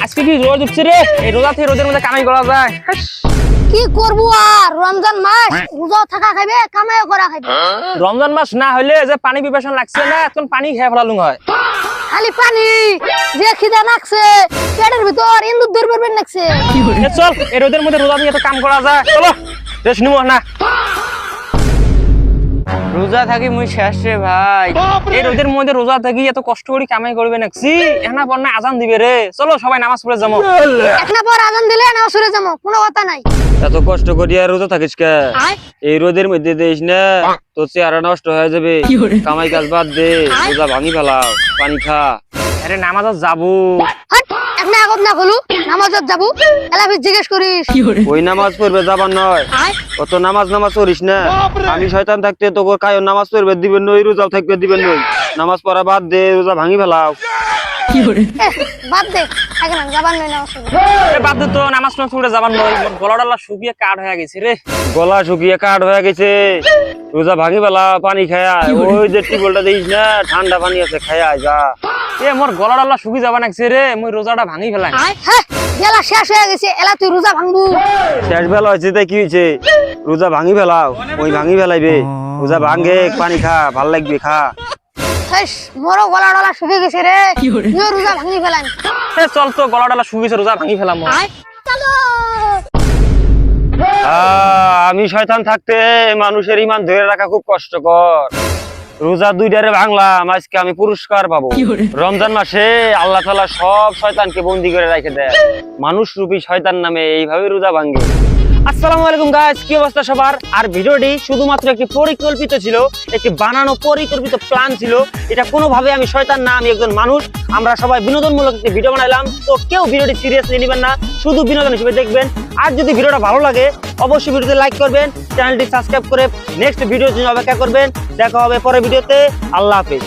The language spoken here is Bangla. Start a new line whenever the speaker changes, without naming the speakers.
আজকে কি রোদ উঠছে রে? এই রোজা থেকে রোদের মধ্যে কামাই করা যায়?
কি করবো আর রমজান মাস রোজা থাকা খাইবে কামাইও করা খাইবে।
রমজান মাস না হইলে যে পানি পিপাসা লাগছে না, এখন পানি খেয়ে ফেলালুম হয়।
খালি পানি যে খিদা লাগছে পেটের ভিতর ইন্দুর দূর করবেন লাগছে।
চল এই রোদের মধ্যে রোজা নিয়ে তো কাম করা যায়, চলো রেস্ট নিব না। রোজা থাকি মুই শেষ রে ভাই। এই রোদের মধ্যে রোজা থাকি এত কষ্ট করে কামাই করবে নাকছি, এনা পর না আজান দিবে রে। চলো সবাই নামাজ পড়ে যাবো।
একটা পর আজান দিলে না সরে যাবো, কোনো কথা নাই।
এত কষ্ট করি আর রোজা থাকিস কে? এই রোদের মধ্যে দিস না, তোর চেহারা নষ্ট হয়ে যাবে। কামাই কাজ বাদ দে, রোজা ভাঙি ফেলাও, পানি খা।
আরে নামাজত যাবো।
হাট একটা আগত না হলু নামাজত যাবো এলাবি জিজ্ঞেস করিস।
ওই নামাজ পড়বে যাবার নয়, অত নামাজ করিস না। আমি শয়তান থাকতে তোকে কায়ো নামাজ পড়বে দিবেন নই, রোজাও থাকবে দিবেন নই। নামাজ পড়া বাদ দে, রোজা ভাঙি ফেলাও।
বাদ দে আগে না যাবার নয় নামাজ পড়তে।
বাদ দে তো, নামাজ না পড়ে যাবার নয়। গলাডালা শুকিয়ে কাঠ হয়ে গেছে রে।
গলা শুকিয়ে কাঠ হয়ে গেছে, রোজা ভাঙি ফেলা, পানি খায়া। ওই যে টিউবওয়েলটা দিস না, ঠান্ডা পানি আছে, খায়া যা।
এ মোর গলাডালা শুকিয়ে যাবা নাকছে রে, মুই রোজাটা ভাঙি ফেলাই।
হ্যাঁ বেলা শেষ হয়ে গেছে, এলা তুই রোজা ভাঙবু।
শেষ বেলা হয়েছে তাই কি হয়েছে? রোজা ভাঙি ফেলাও, ওই ভাঙি ফেলাইবে। রোজা ভাঙে, পানি খা, ভাল লাগবে, খা।
মোরও গলা ডলা শুকিয়ে গেছে রে, তুইও রোজা ভাঙি ফেলাম।
চল তো, গলাডালা শুকিয়েছে, রোজা ভাঙি ফেলাম।
চলো
আমি শয়তান থাকতে মানুষের ইমান ধরে রাখা খুব কষ্টকর। রোজা দুইটারে ভাঙলাম, আজকে আমি পুরস্কার পাবো। রমজান মাসে আল্লাহ তাআলা সব শয়তানকে বন্দী করে রেখে দেয়, মানুষ রূপী শয়তান নামে এইভাবে রোজা ভাঙে।
আসসালামু আলাইকুম গাইস, কি অবস্থা সবার? আর ভিডিওটি শুধুমাত্র একটি পরিকল্পিত ছিল, একটি বানানো পরিকল্পিত প্ল্যান ছিল। এটা কোনোভাবে আমি শয়তান না, আমি একজন মানুষ। আমরা সবাই বিনোদনমূলক একটি ভিডিও বানাইলাম, তো কেউ ভিডিওটি সিরিয়াসলি নেবেন না, শুধু বিনোদন হিসেবে দেখবেন। আর যদি ভিডিওটা ভালো লাগে অবশ্যই ভিডিওতে লাইক করবেন, চ্যানেলটি সাবস্ক্রাইব করে নেক্সট ভিডিওর জন্য অপেক্ষা করবেন। দেখা হবে পরের ভিডিওতে। আল্লাহ হাফেজ।